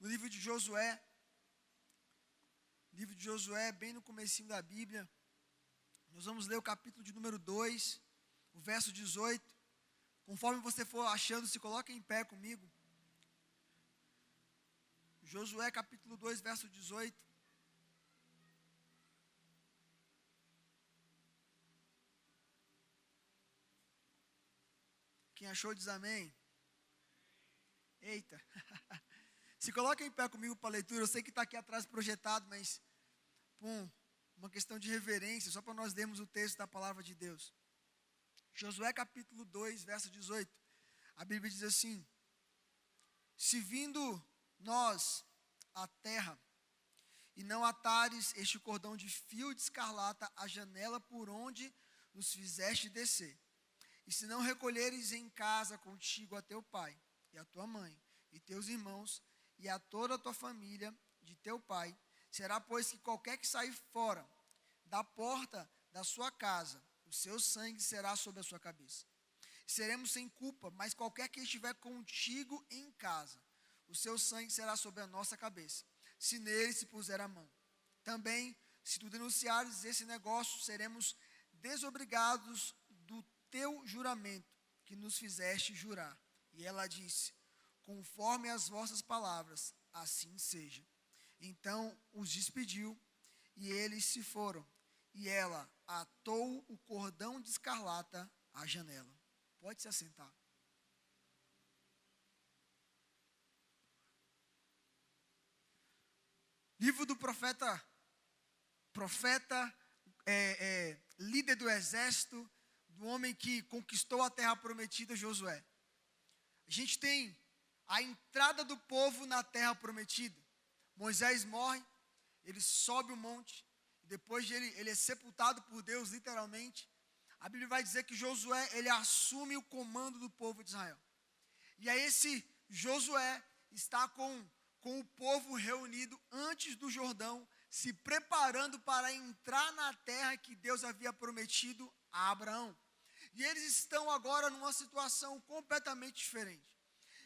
no livro de Josué. Livro de Josué, bem no comecinho da Bíblia. Nós vamos ler o capítulo de número 2, o verso 18. Conforme você for achando, se coloque em pé comigo. Josué capítulo 2, verso 18. Quem achou diz amém. Eita. Se coloque em pé comigo para a leitura. Eu sei que está aqui atrás projetado, mas uma questão de reverência, só para nós lermos o texto da palavra de Deus. Josué capítulo 2, verso 18. A Bíblia diz assim: se vindo nós à terra, e não atares este cordão de fio de escarlata à janela por onde nos fizeste descer, e se não recolheres em casa contigo a teu pai, e a tua mãe, e teus irmãos, e a toda a tua família de teu pai, será, pois, que qualquer que sair fora da porta da sua casa, o seu sangue será sobre a sua cabeça. Seremos sem culpa, mas qualquer que estiver contigo em casa, o seu sangue será sobre a nossa cabeça, se nele se puser a mão. Também, se tu denunciares esse negócio, seremos desobrigados do teu juramento, que nos fizeste jurar. E ela disse: conforme as vossas palavras, assim seja. Então os despediu, e eles se foram. E ela atou o cordão de escarlata à janela. Pode se assentar. Livro do líder do exército, do homem que conquistou a terra prometida, Josué. A gente tem a entrada do povo na terra prometida. Moisés morre, ele sobe o monte, depois de ele é sepultado por Deus, literalmente. A Bíblia vai dizer que Josué, ele assume o comando do povo de Israel. E aí esse Josué está com o povo reunido antes do Jordão, se preparando para entrar na terra que Deus havia prometido a Abraão. E eles estão agora numa situação completamente diferente.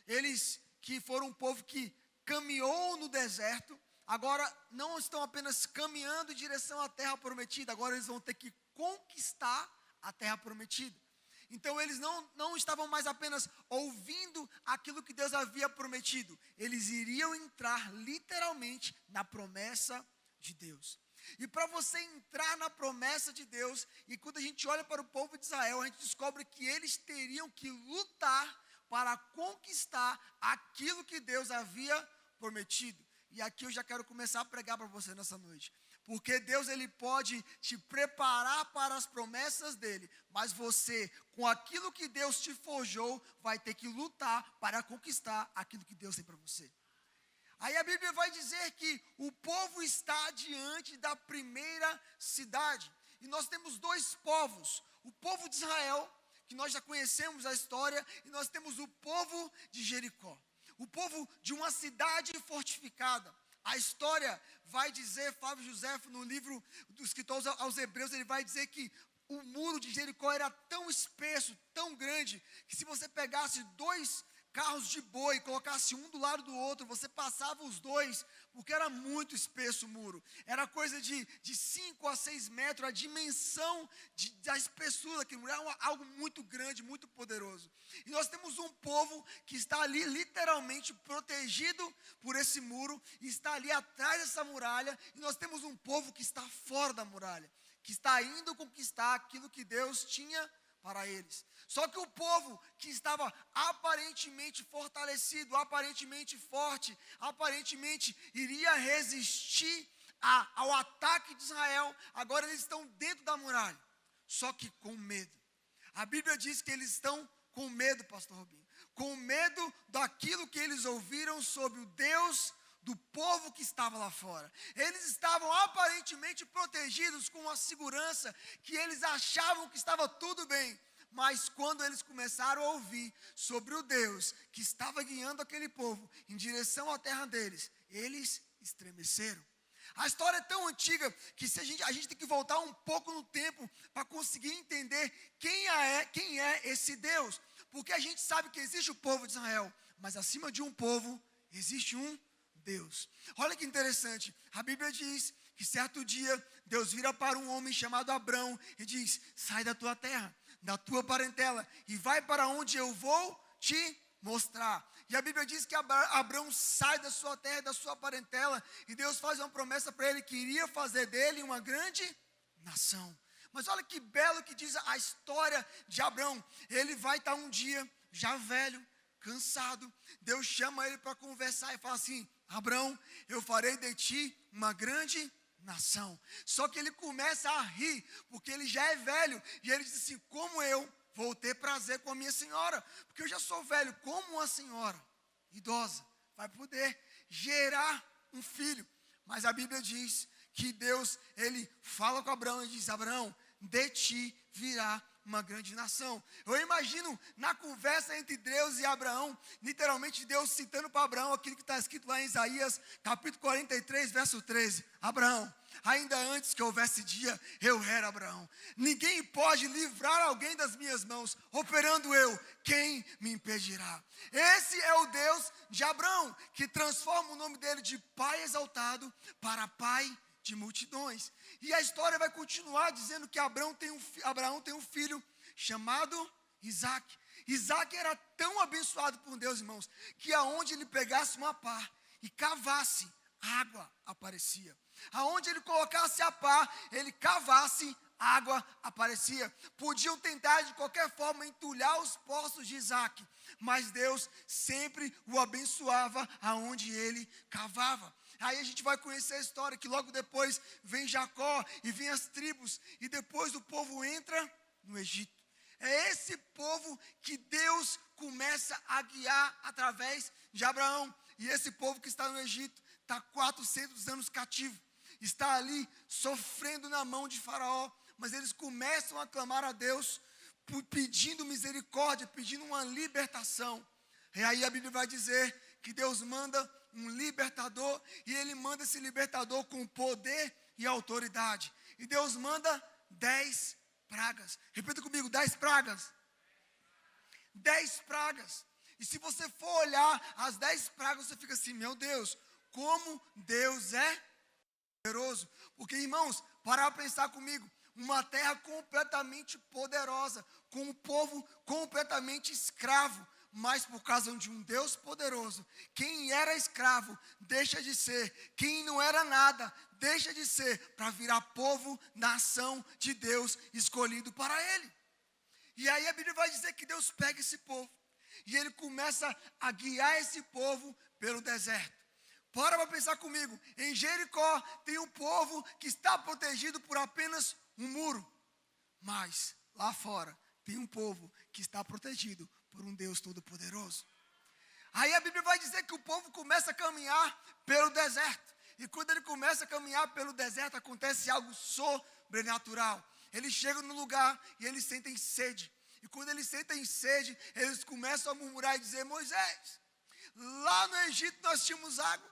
Eles que foram um povo que caminhou no deserto, agora não estão apenas caminhando em direção à terra prometida, agora eles vão ter que conquistar a terra prometida. Então eles não estavam mais apenas ouvindo aquilo que Deus havia prometido, eles iriam entrar literalmente na promessa de Deus. E para você entrar na promessa de Deus, e quando a gente olha para o povo de Israel, a gente descobre que eles teriam que lutar para conquistar aquilo que Deus havia prometido. E aqui eu já quero começar a pregar para você nessa noite. Porque Deus, ele pode te preparar para as promessas dele, mas você, com aquilo que Deus te forjou, vai ter que lutar para conquistar aquilo que Deus tem para você. Aí a Bíblia vai dizer que o povo está diante da primeira cidade. E nós temos dois povos. O povo de Israel, que nós já conhecemos a história, e nós temos o povo de Jericó. O povo de uma cidade fortificada. A história vai dizer, Flávio Josefo, no livro do escritor aos Hebreus, ele vai dizer que o muro de Jericó era tão espesso, tão grande, que se você pegasse dois carros de boi, colocasse um do lado do outro, você passava os dois, porque era muito espesso o muro. Era coisa de 5 a 6 metros, a dimensão da espessura daquele muro, era algo muito grande, muito poderoso. E nós temos um povo que está ali literalmente protegido por esse muro, e está ali atrás dessa muralha, e nós temos um povo que está fora da muralha, que está indo conquistar aquilo que Deus tinha para eles. Só que o povo que estava aparentemente fortalecido, aparentemente forte, aparentemente iria resistir ao ataque de Israel, agora eles estão dentro da muralha, só que com medo. A Bíblia diz que eles estão com medo, pastor Robinho, com medo daquilo que eles ouviram sobre o Deus do povo que estava lá fora. Eles estavam aparentemente protegidos com uma segurança que eles achavam que estava tudo bem. Mas quando eles começaram a ouvir sobre o Deus que estava guiando aquele povo em direção à terra deles, eles estremeceram. A história é tão antiga que a gente tem que voltar um pouco no tempo para conseguir entender quem é esse Deus. Porque a gente sabe que existe o povo de Israel, mas acima de um povo existe um Deus. Olha que interessante, a Bíblia diz que certo dia Deus vira para um homem chamado Abrão e diz: sai da tua terra, da tua parentela e vai para onde eu vou te mostrar. E a Bíblia diz que Abrão sai da sua terra, da sua parentela, e Deus faz uma promessa para ele que iria fazer dele uma grande nação. Mas olha que belo que diz a história de Abrão. Ele vai estar um dia já velho, cansado. Deus chama ele para conversar e fala assim: Abrão, eu farei de ti uma grande nação. Só que ele começa a rir, porque ele já é velho. E ele diz assim: como eu vou ter prazer com a minha senhora? Porque eu já sou velho. Como uma senhora idosa vai poder gerar um filho? Mas a Bíblia diz que Deus, ele fala com Abraão e diz: Abraão, de ti virá uma grande nação. Eu imagino na conversa entre Deus e Abraão, literalmente Deus citando para Abraão aquilo que está escrito lá em Isaías, capítulo 43, verso 13. Abraão, ainda antes que houvesse dia, eu era Abraão. Ninguém pode livrar alguém das minhas mãos. Operando eu, quem me impedirá? Esse é o Deus de Abraão, que transforma o nome dele de pai exaltado para pai de multidões. E a história vai continuar dizendo que Abraão tem um filho chamado Isaac. Isaac era tão abençoado por Deus, irmãos, que aonde ele pegasse uma pá e cavasse, água aparecia. Aonde ele colocasse a pá, ele cavasse, água aparecia. Podiam tentar de qualquer forma entulhar os poços de Isaac, mas Deus sempre o abençoava aonde ele cavava. Aí a gente vai conhecer a história que logo depois vem Jacó e vem as tribos, e depois o povo entra no Egito. É esse povo que Deus começa a guiar através de Abraão. E esse povo que está no Egito está 400 anos cativo, está ali sofrendo na mão de Faraó, mas eles começam a clamar a Deus, pedindo misericórdia, pedindo uma libertação. E aí a Bíblia vai dizer que Deus manda um libertador, e ele manda esse libertador com poder e autoridade. E Deus manda 10 pragas. Repita comigo: 10 pragas. 10 pragas. E se você for olhar as 10 pragas, você fica assim: meu Deus, como Deus é poderoso. Porque, irmãos, para pensar comigo, uma terra completamente poderosa, com um povo completamente escravo, mas por causa de um Deus poderoso, quem era escravo deixa de ser, quem não era nada deixa de ser, para virar povo, nação de Deus, escolhido para ele. E aí a Bíblia vai dizer que Deus pega esse povo e ele começa a guiar esse povo pelo deserto. Para pensar comigo, em Jericó tem um povo que está protegido por apenas um muro, mas lá fora tem um povo que está protegido por um Deus todo-poderoso. Aí a Bíblia vai dizer que o povo começa a caminhar pelo deserto. E quando ele começa a caminhar pelo deserto, acontece algo sobrenatural. Eles chegam no lugar e eles sentem sede. E quando eles sentem sede, eles começam a murmurar e dizer: Moisés, lá no Egito nós tínhamos água.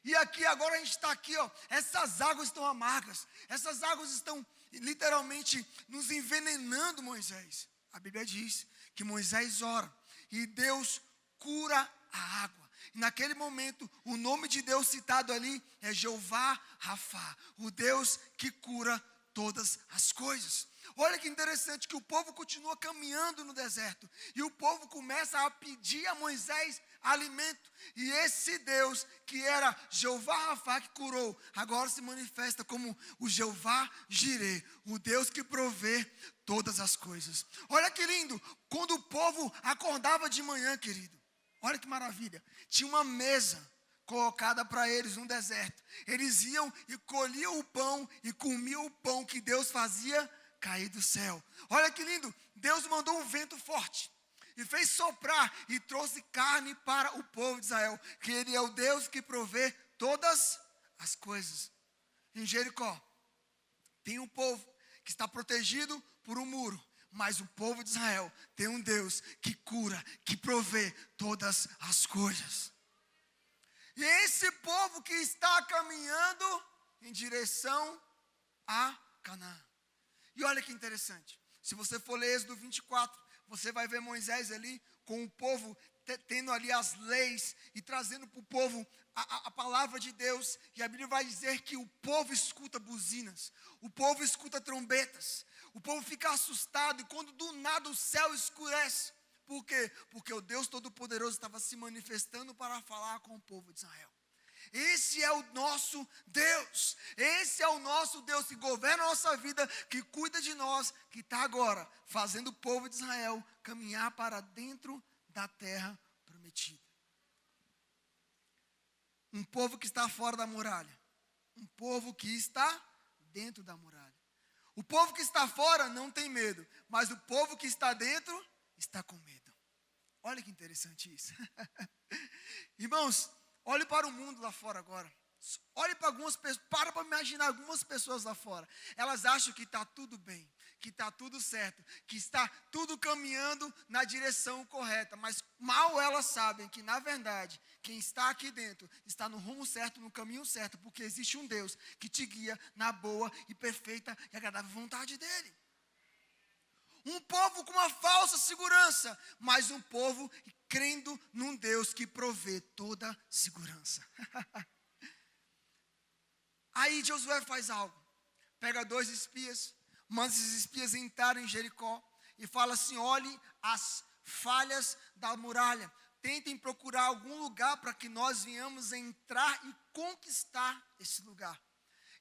E aqui agora a gente está aqui, ó, essas águas estão amargas. Essas águas estão literalmente nos envenenando, Moisés. A Bíblia diz que Moisés ora e Deus cura a água. E naquele momento, o nome de Deus citado ali é Jeová Rafá, o Deus que cura todas as coisas. Olha que interessante que o povo continua caminhando no deserto e o povo começa a pedir a Moisés alimento. E esse Deus que era Jeová Rafá, que curou, agora se manifesta como o Jeová Jirê, o Deus que provê todas as coisas. Olha que lindo, quando o povo acordava de manhã, querido, olha que maravilha, tinha uma mesa colocada para eles no deserto. Eles iam e colhiam o pão e comiam o pão que Deus fazia cair do céu. Olha que lindo, Deus mandou um vento forte e fez soprar e trouxe carne para o povo de Israel, que ele é o Deus que provê todas as coisas. Em Jericó tem um povo que está protegido por um muro, mas o povo de Israel tem um Deus que cura, que provê todas as coisas. E esse povo que está caminhando em direção a Canaã. E olha que interessante, se você for ler Êxodo 24, você vai ver Moisés ali com o povo tendo ali as leis e trazendo para o povo a palavra de Deus. E a Bíblia vai dizer que o povo escuta buzinas, o povo escuta trombetas, o povo fica assustado, e quando do nada o céu escurece. Por quê? Porque o Deus Todo-Poderoso estava se manifestando para falar com o povo de Israel. Esse é o nosso Deus. Esse é o nosso Deus que governa a nossa vida, que cuida de nós, que está agora fazendo o povo de Israel caminhar para dentro da terra prometida. Um povo que está fora da muralha, um povo que está dentro da muralha. O povo que está fora não tem medo, mas o povo que está dentro está com medo. Olha que interessante isso. Irmãos, olhe para o mundo lá fora agora. Olhe para algumas pessoas, para imaginar algumas pessoas lá fora. Elas acham que está tudo bem, que está tudo certo, que está tudo caminhando na direção correta. Mas mal elas sabem que, na verdade, quem está aqui dentro está no rumo certo, no caminho certo, porque existe um Deus que te guia na boa e perfeita e agradável vontade dEle. Um povo com uma falsa segurança, mas um povo crendo num Deus que provê toda segurança. Aí Josué faz algo, pega 2 espias, manda esses espias entrarem em Jericó e fala assim: olhe as falhas da muralha, tentem procurar algum lugar para que nós venhamos entrar e conquistar esse lugar.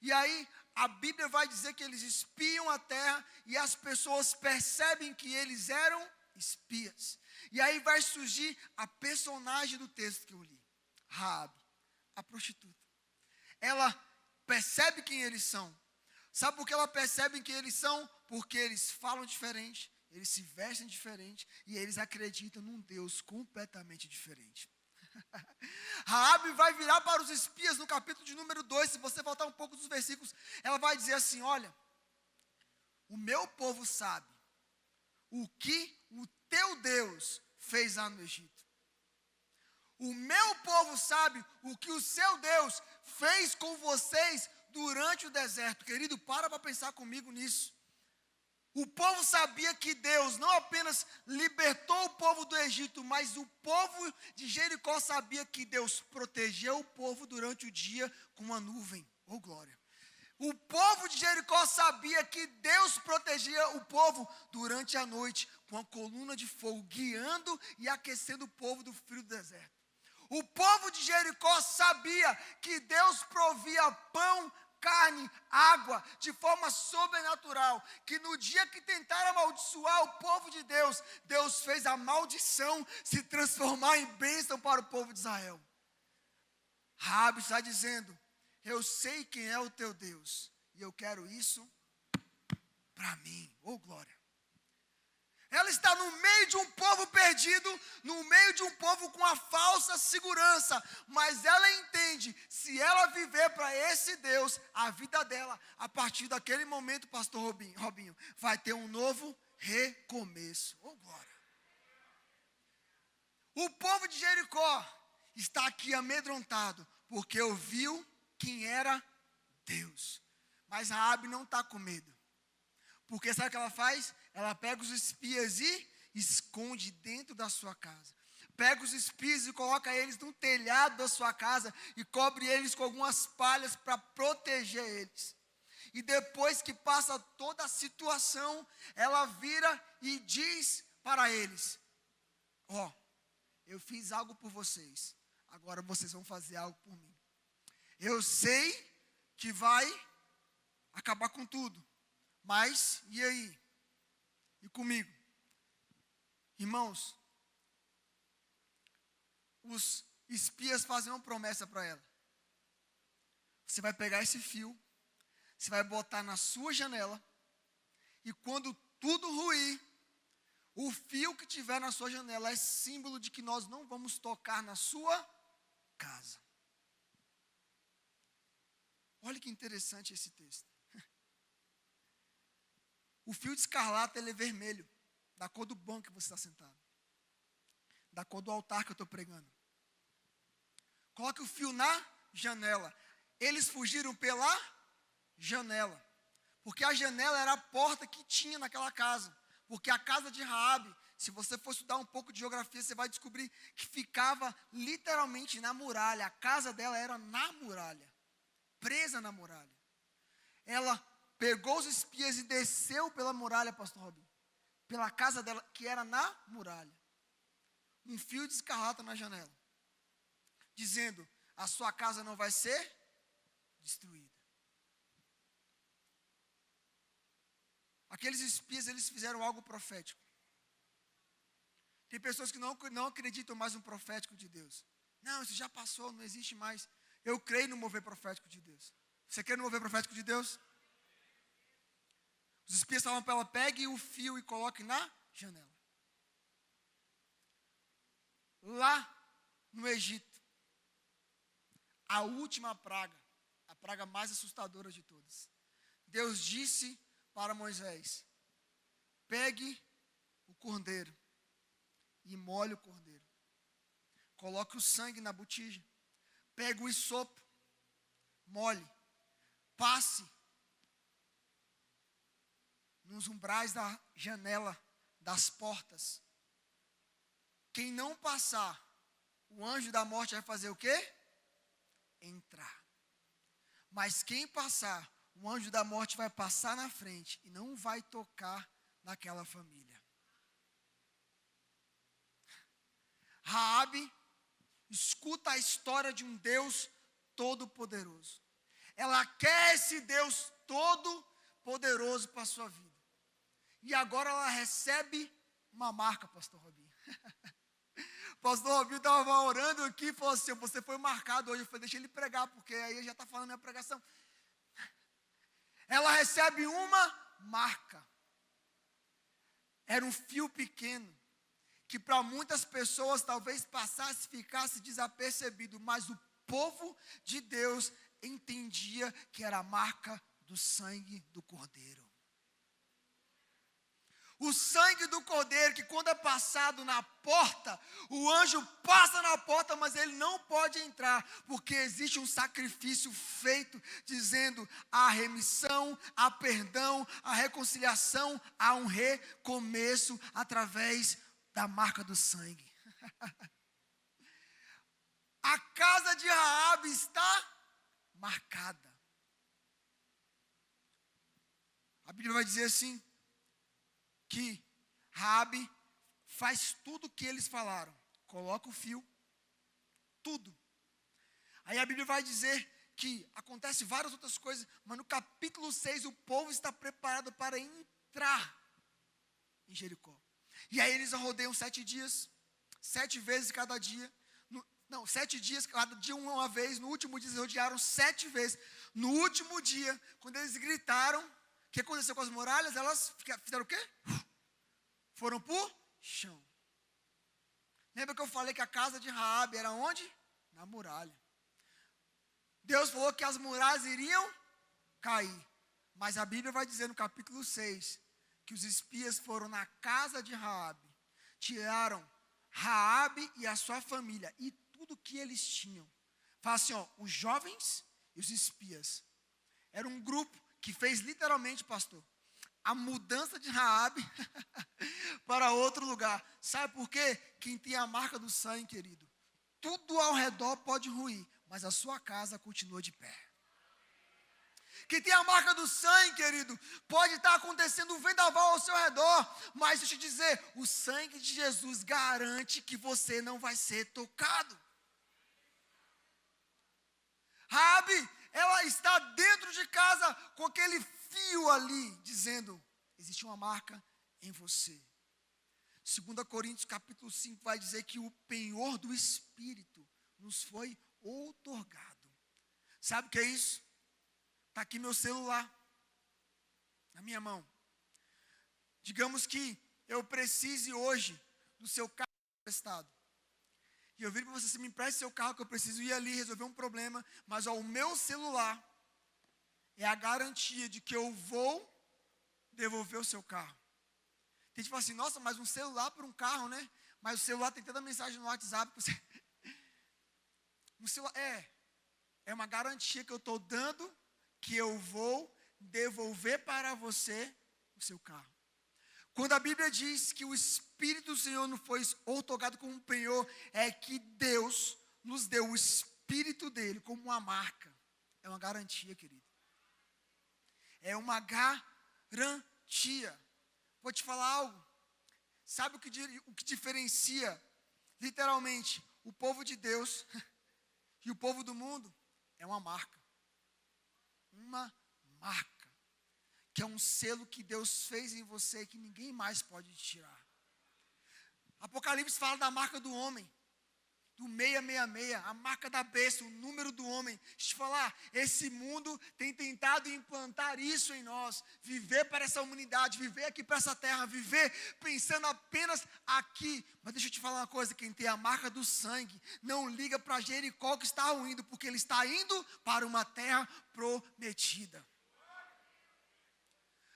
E aí a Bíblia vai dizer que eles espiam a terra e as pessoas percebem que eles eram espias. E aí vai surgir a personagem do texto que eu li, Raabe, a prostituta. Ela percebe quem eles são. Sabe por que ela percebe quem eles são? Porque eles falam diferente, eles se vestem diferente e eles acreditam num Deus completamente diferente. Raabe vai virar para os espias no capítulo de número 2, se você voltar um pouco dos versículos, ela vai dizer assim: olha, o meu povo sabe o que o teu Deus fez lá no Egito. O meu povo sabe o que o seu Deus fez com vocês durante o deserto. Querido, para pensar comigo nisso. O povo sabia que Deus não apenas libertou o povo do Egito, mas o povo de Jericó sabia que Deus protegeu o povo durante o dia com uma nuvem. Oh, glória! O povo de Jericó sabia que Deus protegia o povo durante a noite com a coluna de fogo, guiando e aquecendo o povo do frio do deserto. O povo de Jericó sabia que Deus provia pão, carne, água, de forma sobrenatural, que no dia que tentaram amaldiçoar o povo de Deus, Deus fez a maldição se transformar em bênção para o povo de Israel. Raabe está dizendo: eu sei quem é o teu Deus, e eu quero isso para mim. Oh, glória! Ela está no meio de um povo perdido, no meio de um povo com a falsa segurança, mas ela entende, se ela viver para esse Deus, a vida dela, a partir daquele momento, pastor Robinho, vai ter um novo recomeço. Oh, glória! O povo de Jericó está aqui amedrontado, porque ouviu quem era Deus. Mas Raabe não está com medo. Porque sabe o que ela faz? Ela pega os espias e esconde dentro da sua casa. Pega os espias e coloca eles no telhado da sua casa e cobre eles com algumas palhas para proteger eles. E depois que passa toda a situação, ela vira e diz para eles: ó, eu fiz algo por vocês, agora vocês vão fazer algo por mim. Eu sei que vai acabar com tudo, mas e aí? E comigo? Irmãos, os espias fazem uma promessa para ela. Você vai pegar esse fio, você vai botar na sua janela, e quando tudo ruir, o fio que tiver na sua janela é símbolo de que nós não vamos tocar na sua casa. Olha que interessante esse texto. O fio de escarlata, ele é vermelho, da cor do banco que você está sentado, da cor do altar que eu estou pregando. Coloque o fio na janela. Eles fugiram pela janela, porque a janela era a porta que tinha naquela casa, porque a casa de Raabe se você for estudar um pouco de geografia, você vai descobrir que ficava literalmente na muralha. A casa dela era na muralha, presa na muralha. Ela pegou os espias e desceu pela muralha, pastor Robin, pela casa dela, que era na muralha. Um fio de escarlata na janela, dizendo: a sua casa não vai ser destruída. Aqueles espias, eles fizeram algo profético. Tem pessoas que não acreditam mais no profético de Deus. Não, isso já passou, não existe mais. Eu creio no mover profético de Deus. Você crê no mover profético de Deus? Os espias falavam para ela: pegue o fio e coloque na janela. Lá no Egito, a última praga, a praga mais assustadora de todas, Deus disse para Moisés: pegue o cordeiro e molhe o cordeiro. Coloque o sangue na botija. Pegue o isopo, molhe, passe nos umbrais da janela, das portas. Quem não passar, o anjo da morte vai fazer o quê? Entrar. Mas quem passar, o anjo da morte vai passar na frente e não vai tocar naquela família. Raabe escuta a história de um Deus todo-poderoso. Ela quer esse Deus todo-poderoso para a sua vida. E agora ela recebe uma marca, pastor Robinho. Pastor Robinho estava orando aqui e falou assim: você foi marcado hoje. Eu falei: deixa ele pregar, porque aí ele já está falando minha pregação. Ela recebe uma marca. Era um fio pequeno, que para muitas pessoas talvez passasse, ficasse desapercebido, mas o povo de Deus entendia que era a marca do sangue do Cordeiro. O sangue do Cordeiro, que quando é passado na porta, o anjo passa na porta, mas ele não pode entrar, porque existe um sacrifício feito, dizendo: há remissão, há perdão, há reconciliação, há um recomeço através da marca do sangue. A casa de Raabe está marcada. A Bíblia vai dizer assim, que Raabe faz tudo o que eles falaram. Coloca o fio, tudo. Aí a Bíblia vai dizer que acontece várias outras coisas, mas no capítulo 6 o povo está preparado para entrar em Jericó. E aí eles rodeiam 7 dias, 7 vezes cada dia. 7 dias, cada dia uma vez. No último dia eles rodearam 7 vezes. No último dia, quando eles gritaram, o que aconteceu com as muralhas? Elas fizeram o quê? Foram para o chão. Lembra que eu falei que a casa de Raabe era onde? Na muralha. Deus falou que as muralhas iriam cair. Mas a Bíblia vai dizer no capítulo 6, que os espias foram na casa de Raabe, tiraram Raabe e a sua família, e tudo que eles tinham. Fala assim, os jovens e os espias. Era um grupo que fez literalmente, pastor, a mudança de Raabe para outro lugar. Sabe por quê? Quem tem a marca do sangue, querido, tudo ao redor pode ruir, mas a sua casa continua de pé. Quem tem a marca do sangue, querido, pode estar acontecendo um vendaval ao seu redor, mas deixa eu te dizer, o sangue de Jesus garante que você não vai ser tocado. Raabe, ela está dentro de casa com aquele fio ali, dizendo: existe uma marca em você. 2 Coríntios capítulo 5 vai dizer que o penhor do Espírito nos foi outorgado. Sabe o que é isso? Está aqui meu celular, na minha mão. Digamos que eu precise hoje do seu carro emprestado. E eu viro para você: se me empreste seu carro, que eu preciso ir ali resolver um problema. Mas o meu celular é a garantia de que eu vou devolver o seu carro. Tem gente que fala assim: nossa, mas um celular por um carro, né? Mas o celular tem tanta mensagem no WhatsApp que você... Um celular é uma garantia que eu estou dando, que eu vou devolver para você o seu carro. Quando a Bíblia diz que o Espírito do Senhor não foi outorgado como um penhor, é que Deus nos deu o Espírito dele como uma marca. É uma garantia, querido. É uma garantia. Vou te falar algo. Sabe o que diferencia, literalmente, o povo de Deus e o povo do mundo? É uma marca. Uma marca. Que é um selo que Deus fez em você que ninguém mais pode tirar. Apocalipse fala da marca do homem, do 666, a marca da besta, o número do homem. Deixa eu te falar, esse mundo tem tentado implantar isso em nós, viver para essa humanidade, viver aqui para essa terra, viver pensando apenas aqui. Mas deixa eu te falar uma coisa, quem tem a marca do sangue, não liga para Jericó que está indo, porque ele está indo para uma terra prometida.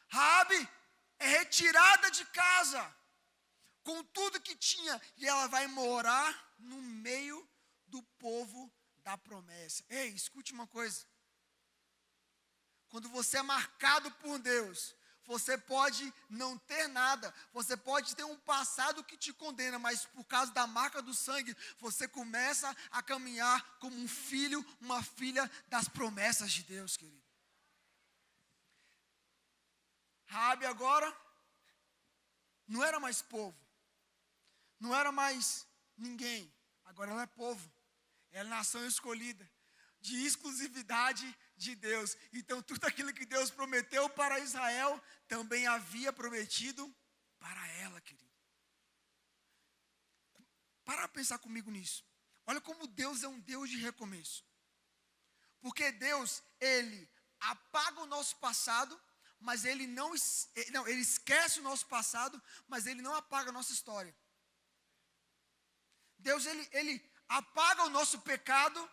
Raabe é retirada de casa, com tudo que tinha, e ela vai morar no meio do povo da promessa. Ei, escute uma coisa. Quando você é marcado por Deus, você pode não ter nada, você pode ter um passado que te condena, mas por causa da marca do sangue, você começa a caminhar como um filho, uma filha das promessas de Deus, querido. Raabe agora não era mais povo, não era mais ninguém, agora ela é povo, ela é nação escolhida, de exclusividade de Deus. Então tudo aquilo que Deus prometeu para Israel, também havia prometido para ela, querido. Para pensar comigo nisso, olha como Deus é um Deus de recomeço, porque Deus, Ele apaga o nosso passado, mas ele ele esquece o nosso passado, mas ele não apaga a nossa história. Deus, ele apaga o nosso pecado,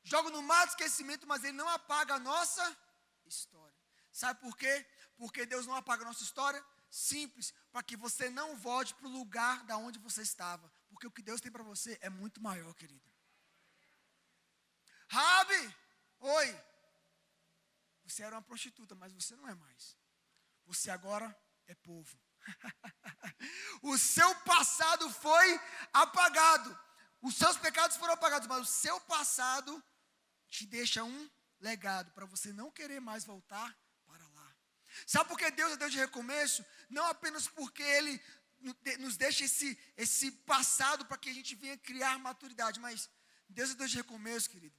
joga no mar de esquecimento, mas ele não apaga a nossa história. Sabe por quê? Porque Deus não apaga a nossa história? Simples, para que você não volte para o lugar da onde você estava. Porque o que Deus tem para você é muito maior, querido. Raabe, oi. Você era uma prostituta, mas você não é mais. Você agora é povo. O seu passado foi apagado. Os seus pecados foram apagados, mas o seu passado te deixa um legado para você não querer mais voltar para lá. Sabe por que Deus é Deus de recomeço? Não apenas porque Ele nos deixa esse passado para que a gente venha criar maturidade, mas Deus é Deus de recomeço, querido.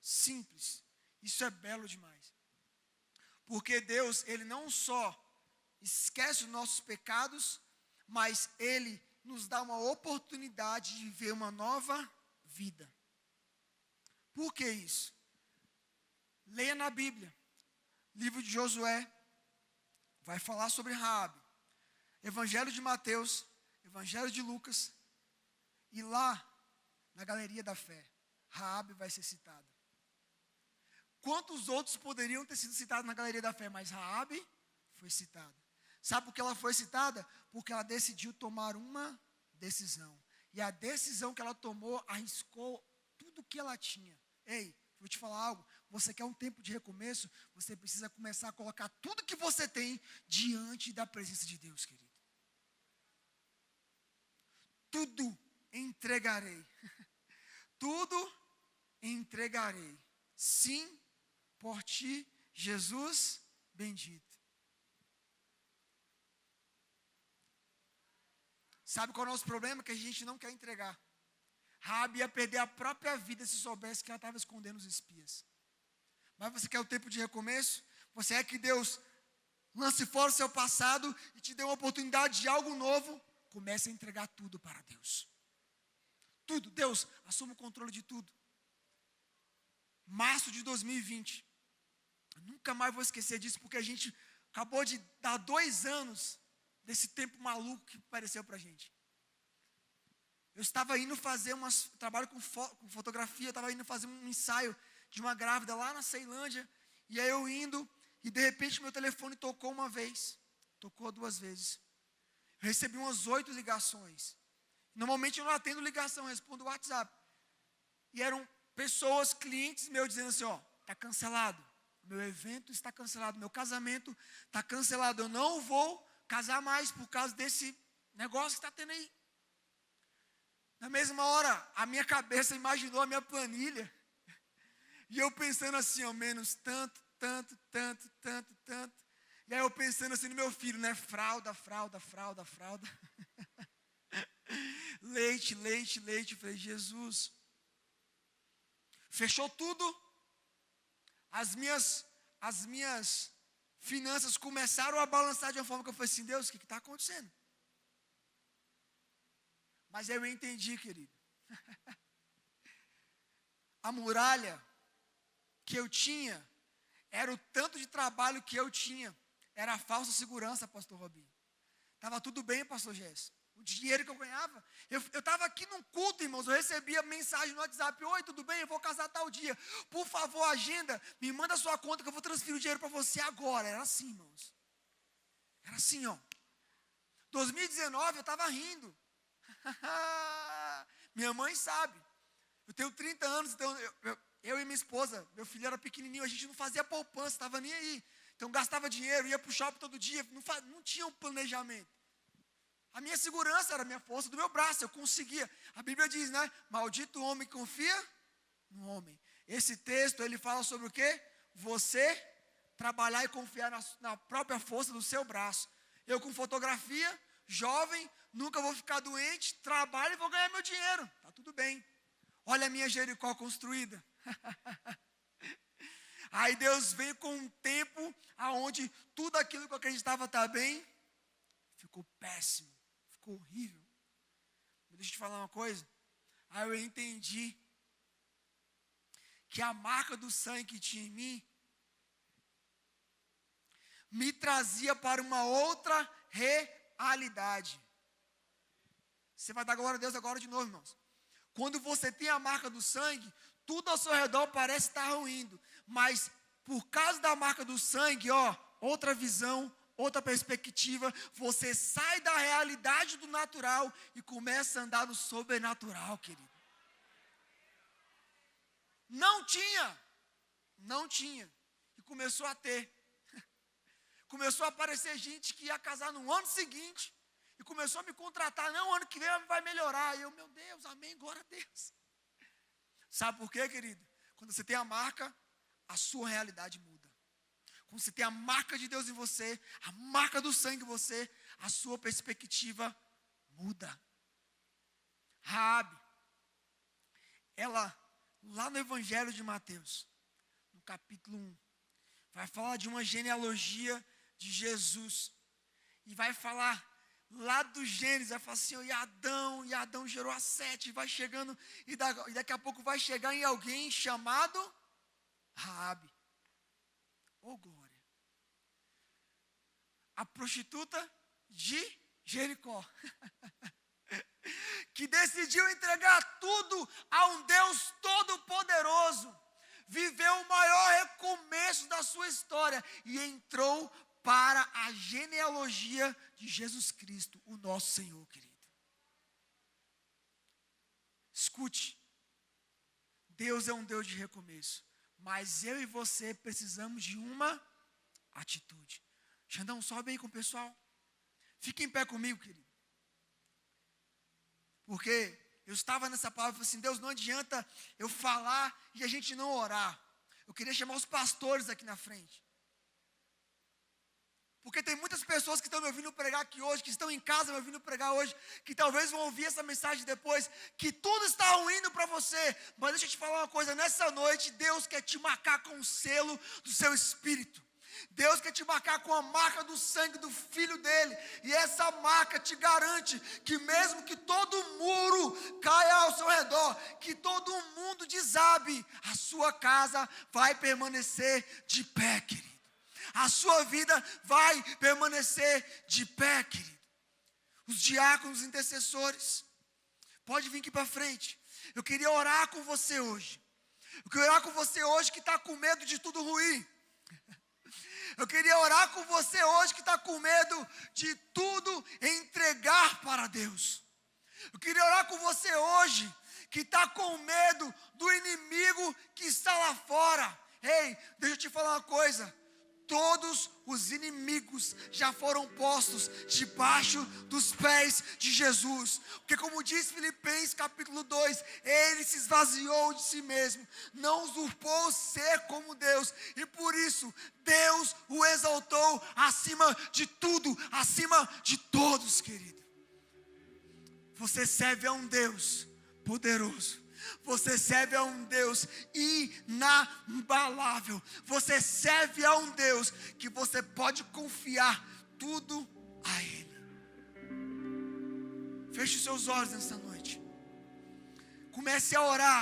Simples. Isso é belo demais. Porque Deus, Ele não só esquece os nossos pecados, mas Ele nos dá uma oportunidade de viver uma nova vida. Por que isso? Leia na Bíblia, livro de Josué, vai falar sobre Raabe. Evangelho de Mateus, Evangelho de Lucas, e lá, na galeria da fé, Raabe vai ser citada. Quantos outros poderiam ter sido citados na galeria da fé, mas Raabe foi citada. Sabe por que ela foi citada? Porque ela decidiu tomar uma decisão. E a decisão que ela tomou arriscou tudo que ela tinha. Ei, vou te falar algo. Você quer um tempo de recomeço? Você precisa começar a colocar tudo que você tem diante da presença de Deus, querido. Tudo entregarei. Tudo entregarei. Sim, por ti, Jesus bendito. Sabe qual é o nosso problema? Que a gente não quer entregar. Raabe ia perder a própria vida se soubesse que ela estava escondendo os espias. Mas você quer o tempo de recomeço? Você quer que Deus lance fora o seu passado e te dê uma oportunidade de algo novo? Comece a entregar tudo para Deus. Tudo. Deus, assuma o controle de tudo. Março de 2020. Eu nunca mais vou esquecer disso, porque a gente acabou de dar 2 anos desse tempo maluco que apareceu para a gente. Eu estava indo fazer trabalho com fotografia, eu estava indo fazer um ensaio de uma grávida lá na Ceilândia, e aí eu indo, e de repente meu telefone tocou uma vez, tocou 2 vezes. Eu recebi umas 8 ligações. Normalmente eu não atendo ligação, eu respondo o WhatsApp. E eram pessoas, clientes meus, dizendo assim, ó, está cancelado, meu evento está cancelado, meu casamento está cancelado, eu não vou casar mais por causa desse negócio que está tendo aí. Na mesma hora, a minha cabeça imaginou a minha planilha. E eu pensando assim, ao menos tanto. E aí eu pensando assim no meu filho, né? Fralda. leite. Eu falei, Jesus. Fechou tudo. As minhas finanças começaram a balançar de uma forma que eu falei assim, Deus, o que está acontecendo? Mas eu entendi, querido. A muralha que eu tinha era o tanto de trabalho que eu tinha. Era a falsa segurança, pastor Robinho. Estava tudo bem, pastor Jéssica. O dinheiro que eu ganhava. Eu estava aqui num culto, irmãos. Eu recebia mensagem no WhatsApp. Oi, tudo bem? Eu vou casar tal dia. Por favor, agenda. Me manda a sua conta que eu vou transferir o dinheiro para você agora. Era assim, irmãos. Era assim, ó. 2019 eu estava rindo. Minha mãe sabe. Eu tenho 30 anos, então eu e minha esposa, meu filho era pequenininho, a gente não fazia poupança, estava nem aí. Então gastava dinheiro, ia para o shopping todo dia, não tinha um planejamento. A minha segurança era a minha força do meu braço, eu conseguia. A Bíblia diz, né? Maldito o homem que confia no homem. Esse texto, ele fala sobre o quê? Você trabalhar e confiar na própria força do seu braço. Eu com fotografia, jovem, nunca vou ficar doente, trabalho e vou ganhar meu dinheiro. Tá tudo bem. Olha a minha Jericó construída. Aí Deus veio com um tempo aonde tudo aquilo que eu acreditava estar bem, ficou péssimo, ficou horrível. Deixa eu te falar uma coisa. Aí eu entendi que a marca do sangue que tinha em mim me trazia para uma outra realidade. Você vai dar glória a Deus agora de novo, irmãos. Quando você tem a marca do sangue, tudo ao seu redor parece estar ruindo. Mas por causa da marca do sangue, ó, outra visão, outra perspectiva, você sai da realidade do natural e começa a andar no sobrenatural, querido. Não tinha. E começou a ter. Começou a aparecer gente que ia casar no ano seguinte. E começou a me contratar, não, ano que vem vai melhorar. E eu, meu Deus, amém, glória a Deus. Sabe por quê, querido? Quando você tem a marca, a sua realidade muda. Quando você tem a marca de Deus em você, a marca do sangue em você, a sua perspectiva muda. Raabe, ela, lá no Evangelho de Mateus, no capítulo 1, vai falar de uma genealogia de Jesus. E vai falar lá do Gênesis, vai falar assim, e Adão gerou a Sete, vai chegando, e daqui a pouco vai chegar em alguém chamado Raabe. Oh, glória. A prostituta de Jericó. Que decidiu entregar tudo a um Deus todo-poderoso. Viveu o maior recomeço da sua história e entrou para a genealogia de Jesus Cristo, o nosso Senhor, querido. Escute, Deus é um Deus de recomeço, mas eu e você precisamos de uma atitude. Xandão, sobe aí com o pessoal. Fique em pé comigo, querido. Porque eu estava nessa palavra e falei assim, Deus, não adianta eu falar e a gente não orar. Eu queria chamar os pastores aqui na frente. Porque tem muitas pessoas que estão me ouvindo pregar aqui hoje, que estão em casa me ouvindo pregar hoje, que talvez vão ouvir essa mensagem depois, que tudo está ruindo para você. Mas deixa eu te falar uma coisa, nessa noite Deus quer te marcar com o selo do seu espírito. Deus quer te marcar com a marca do sangue do Filho dele. E essa marca te garante que mesmo que todo muro caia ao seu redor, que todo mundo desabe, a sua casa vai permanecer de pé, querido. A sua vida vai permanecer de pé, querido. Os diáconos, os intercessores, pode vir aqui para frente. Eu queria orar com você hoje. Eu queria orar com você hoje que está com medo de tudo ruim. Eu queria orar com você hoje que está com medo de tudo entregar para Deus. Eu queria orar com você hoje que está com medo do inimigo que está lá fora. Ei, deixa eu te falar uma coisa. todos os inimigos já foram postos debaixo dos pés de Jesus. Porque como diz Filipenses capítulo 2, ele se esvaziou de si mesmo, não usurpou ser como Deus, e por isso Deus o exaltou acima de tudo, acima de todos, querido. Você serve a um Deus poderoso. Você serve a um Deus inabalável. Você serve a um Deus que você pode confiar tudo a Ele. Feche os seus olhos nessa noite. Comece a orar.